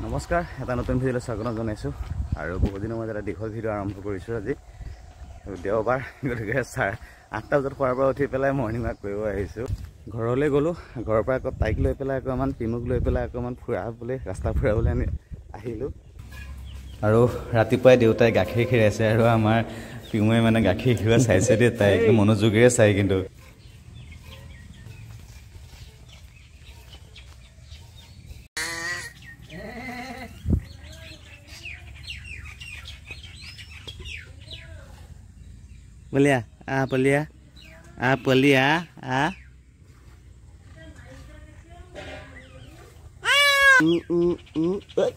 নমস্কাৰ, এটা নতুন ভিডিঅ'লৈ স্বাগতম জনাইছোঁ আৰু বহুত দিনৰ মাজত এটা দীঘল ভিডিঅ' আৰম্ভ কৰিছোঁ। আজি দেওবাৰ, গতিকে 8টা বজাত খোৱাৰ পৰা উঠি পেলাই মৰ্ণিং ৱাক কৰিব আহিছোঁ। ঘৰলৈ গ'লোঁ, ঘৰৰ পৰা আকৌ তাইক লৈ পেলাই অকণমান পিমুক লৈ পেলাই অকণমান ফুৰাবলৈ ৰাস্তা ফুৰাবলৈ আমি আহিলোঁ। আৰু ৰাতিপুৱাই দেউতাই গাখীৰ খীৰাইছে আৰু আমাৰ পিমুৱে মানে গাখীৰ খীৰোৱা চাইছে দেই, তাই একদম মনোযোগেৰে চাই। কিন্তু Polia, Polia, Polia,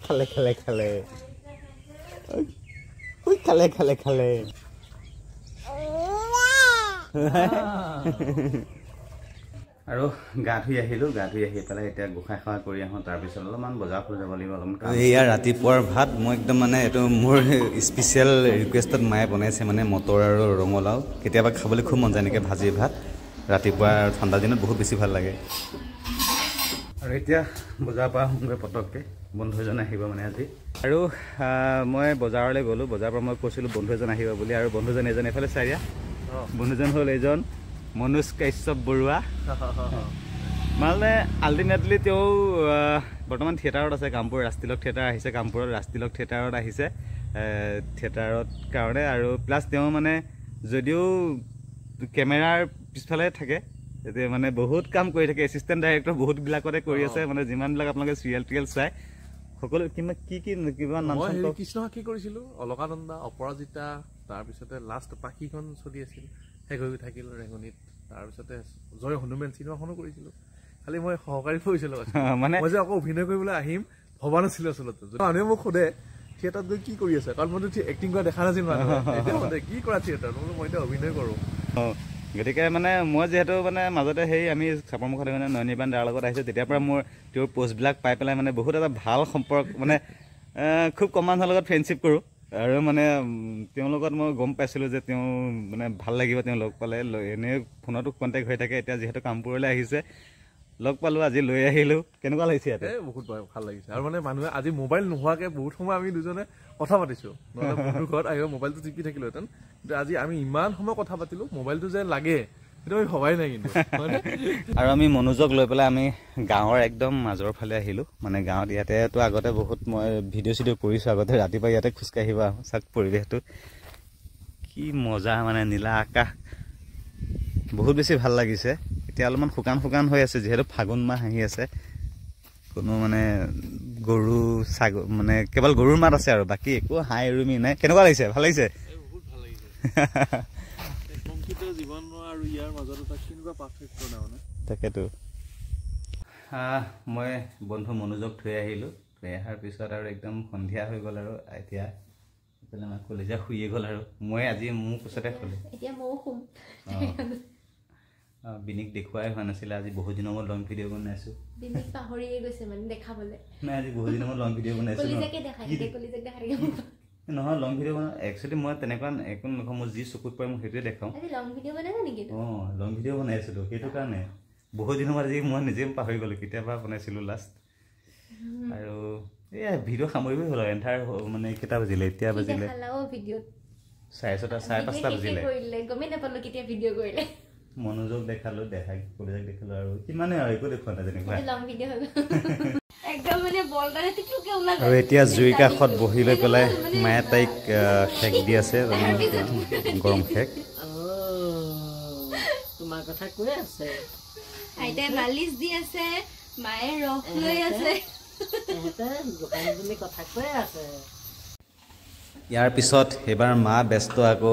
khale. Khale. আৰু গা ধুই আহিলোঁ, গা ধুই আহি পেলাই এতিয়া গোসাঁই সেৱা কৰি আহোঁ। তাৰপিছত অলপমান বজাৰ ফুৰি যাব লাগিব অলপমান। এয়া ৰাতিপুৱাৰ ভাত মই একদম মানে এইটো মোৰ স্পেচিয়েল ৰিকুৱেষ্টত মায়ে বনাইছে, মানে মটৰ আৰু ৰঙালাও। কেতিয়াবা খাবলৈ খুব মন যায় এনেকৈ ভাজি ভাত ৰাতিপুৱা ঠাণ্ডা দিনত বহুত বেছি ভাল লাগে। আৰু এতিয়া বজাৰৰ পৰা আহোঁগৈ পটককৈ, বন্ধু এজন আহিব মানে আজি। আৰু মই বজাৰলৈ গ'লোঁ, বজাৰৰ পৰা মই কৈছিলোঁ বন্ধু এজন আহিব বুলি। আৰু বন্ধুজন এজন এইফালে চাৰিয়া, বন্ধুজন হ'ল এইজন মনোজ কাশ্যপ বৰুৱা। মানে আল্টিমেটলি তেওঁ বৰ্তমান থিয়েটাৰত আছে, কামপুৰ ৰাজতিলক থিয়েটাৰ আহিছে, কামপুৰত ৰাজতিলক থিয়েটাৰত আহিছে থিয়েটাৰত কাৰণে। আৰু প্লাছ তেওঁ মানে যদিও কেমেৰাৰ পিছফালে থাকে, এতিয়া মানে বহুত কাম কৰি থাকে, এছিষ্টেণ্ট ডাইৰেক্টৰ বহুতবিলাকতে কৰি আছে। মানে যিমানবিলাক আপোনালোকে চিৰিয়েল টিৰিয়েল চাই সকলো কিবা নাম কৃষ্ণসাক্ষী কৰিছিলোঁ, অলকানন্দা, অপৰাজিতা, তাৰপিছতে লাষ্ট পাখিখন চলি আছিল, শেষ হৈ থাকিল ৰেঙনিত। তাৰপিছতে জয় হনুমান চিনেমাখনো কৰিছিলোঁ, খালি মই সহকাৰী কৰিছিলোঁ। মানে মই যে আকৌ অভিনয় কৰিবলৈ আহিম ভবা নাছিলোঁ আচলতে। মানুহে মোক সোধে থিয়েটাৰত গৈ কি কৰি আছে, কাৰণ মইতো এক্টিং কৰা দেখা নাছিল মানুহে, কি কৰা থিয়েটাৰ, মই এতিয়া অভিনয় কৰোঁ। গতিকে মানে মই যিহেতু মানে মাজতে আমি চাপৰ মুখত মানে নয়নিৰ্বাণ দাৰ লগত আহিছোঁ, তেতিয়াৰ পৰা মোৰ তেওঁৰ পষ্টবিলাক পাই পেলাই মানে বহুত এটা ভাল সম্পৰ্ক, মানে খুব কম মানুহৰ লগত ফ্ৰেণ্ডশ্বিপ কৰোঁ। আৰু মানে তেওঁৰ লগত মই গম পাইছিলোঁ যে তেওঁ মানে ভাল লাগিব তেওঁ লগ পালে। এনেই ফোনতো কণ্টেক্ট হৈ থাকে। এতিয়া যিহেতু কামপুৰলৈ আহিছে, লগ পালোঁ, আজি লৈ আহিলোঁ। কেনেকুৱা লাগিছে ইয়াতে? বহুত ভাল লাগিছে। আৰু মানে মানুহে আজি মোবাইল নোহোৱাকৈ বহুত সময় আমি দুজনে কথা পাতিছোঁ, নহ'লে বন্ধুৰ ঘৰত আহিব মোবাইলটো টিপি থাকিলোহেঁতেন, কিন্তু আজি আমি ইমান সময় কথা পাতিলোঁ, মোবাইলটো যে লাগে সেইটো আমি ভবাই নাই। কিন্তু আৰু আমি মনোযোগ লৈ পেলাই আমি গাঁৱৰ একদম মাজৰ ফালে আহিলোঁ। মানে গাঁৱত ইয়াতেতো আগতে বহুত মই ভিডিঅ' চিডিঅ' কৰিছোঁ আগতে, ৰাতিপুৱা ইয়াতে খোজকাঢ়িব আহোঁ। চাওক পৰিৱেশটো কি মজা, মানে নীলা আকাশ, বহুত বেছি ভাল লাগিছে। এতিয়া অলপমান শুকান হৈ আছে, যিহেতু ফাগুন মাহ আহি আছে। কোনো মানে গৰু ছাগলী মানে কেৱল গৰুৰ মাত আছে আৰু বাকী একো হাই উৰুমি নাই। কেনেকুৱা লাগিছে? ভাল লাগিছে? বহুত ভাল লাগিছে। জীৱনৰ আৰু ইয়াৰ মাজত এটা কেনেকুৱা পাৰ্থক্য নাই। তাকেতো মই বন্ধু মনোযোগ থৈ আহিলোঁ। থৈ অহাৰ পিছত আৰু একদম সন্ধিয়া হৈ গ'ল। আৰু এতিয়া আমাৰ কলিজা শুয়ে গ'ল। আৰু মই আজি মোৰ কোচতে শুলে, এতিয়া ময়ো শুম। বিনিক দেখুৱাই হোৱা নাছিলে, আজি বহুত দিনৰ মূৰত লং ভিডিঅ' বনাইছোঁ। বিনিক পাহৰিয়ে গৈছে মানে দেখাবলৈ। নাই, আজি বহুত দিনৰ মূৰত লং ভিডিঅ' বনাইছোঁ। নহয়, লং ভিডিঅ' বনাওঁ একচুৱেলি মই তেনেকুৱা একো নকওঁ, মোৰ যি চকুত পৰে মই সেইটোৱে দেখাওঁ। লং ভিডিঅ' বনাইছা নেকি? লং ভিডিঅ' বনাইছিলোঁ, সেইটো কাৰণে বহুত দিনৰ মূৰত আজি মই নিজে পাহৰি গ'লোঁ কেতিয়াবা বনাইছিলোঁ লাষ্ট। আৰু এয়া ভিডিঅ' সামৰিবই হ'ল আৰু এন্ধাৰ মানে কেইটা বাজিলে, এতিয়া বাজিলে 4:30 বাজিলে। মনোযোগ দেখালোঁ, কলিজাক দেখালোঁ, আৰু কিমানে আৰু একো দেখুৱা নাই তেনেকুৱা। আৰু এতিয়া জুইৰ কাষত বহি লৈ পেলাই মায়ে তাইক শেক দি আছে, গৰম শেক। তোমাৰ কথা কৈ আছে, আইতাই মালিচ দি আছে, মায়ে ৰস লৈ আছে, কথা কৈ আছে। ইয়াৰ পিছত এইবাৰ মা ব্যস্ত আকৌ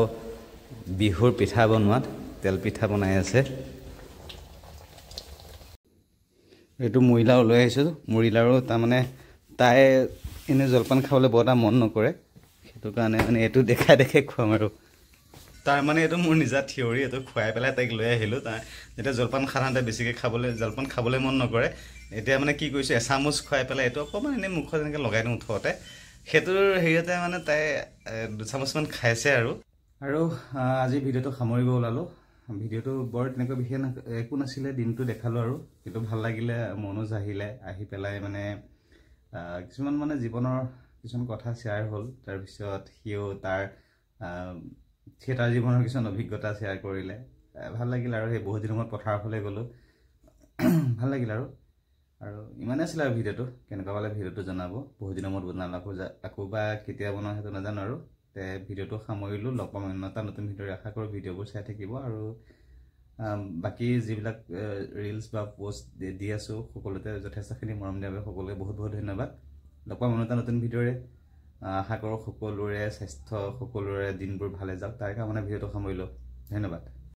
বিহুৰ পিঠা বনোৱাত, তেল পিঠা বনাই আছে। এইটো মুড়ি লাৰু লৈ আহিছোঁ। মুড়ি লাৰু তাৰমানে তাই এনেই জলপান খাবলৈ বৰ এটা মন নকৰে, সেইটো কাৰণে মানে এইটো দেখাই খুৱাম। আৰু তাৰ মানে এইটো মোৰ নিজা থিয়ৰী, এইটো খুৱাই পেলাই তাইক লৈ আহিলোঁ। তাই যেতিয়া জলপান সাধাৰণতে বেছিকৈ জলপান খাবলৈ মন নকৰে, এতিয়া মানে কি কৰিছোঁ, এচামুচ খুৱাই পেলাই এইটো অকণমান এনেই মুখত এনেকৈ লগাই দিওঁ ওঠৰতে, সেইটোৰ হেৰিয়তে মানে তাই 2 চামুচমান খাইছে। আৰু আজি ভিডিঅ'টো সামৰিব ওলালোঁ। ভিডিঅ'টো বৰ তেনেকৈ বিশেষ একো নাছিলে, দিনটো দেখালোঁ আৰু কিন্তু ভাল লাগিলে। মনোজ আহিলে, আহি পেলাই মানে কিছুমান মানে জীৱনৰ কিছুমান কথা শ্বেয়াৰ হ'ল তাৰপিছত সিও তাৰ থিয়েটাৰ জীৱনৰ কিছুমান অভিজ্ঞতা শ্বেয়াৰ কৰিলে ভাল লাগিল আৰু সেই বহুত দিনৰ মূৰত পথাৰৰ ফালে গ'লোঁ ভাল লাগিল আৰু ইমানেই আছিলে আৰু ভিডিঅ'টো কেনেকুৱা পালে ভিডিঅ'টো জনাব বহুত দিনৰ মূৰত বনালোঁ আকৌ বা কেতিয়া বনাওঁ সেইটো নাজানো আৰু তে ভিডিঅ'টো সামৰিলোঁ লগ পাম এটা নতুন ভিডিঅ'ৰে আশা কৰোঁ ভিডিঅ'বোৰ চাই থাকিব আৰু বাকী যিবিলাক ৰিলছ বা পোষ্ট দি আছোঁ সকলোতে যথেষ্টখিনি মৰম দিয়া বাবে সকলোকে বহুত বহুত ধন্যবাদ লগ পাম এটা নতুন ভিডিঅ'ৰে আশা কৰোঁ সকলোৰে স্বাস্থ্য সকলোৰে দিনবোৰ ভালে যাওক তাৰ কাৰণে ভিডিঅ'টো সামৰিলোঁ ধন্যবাদ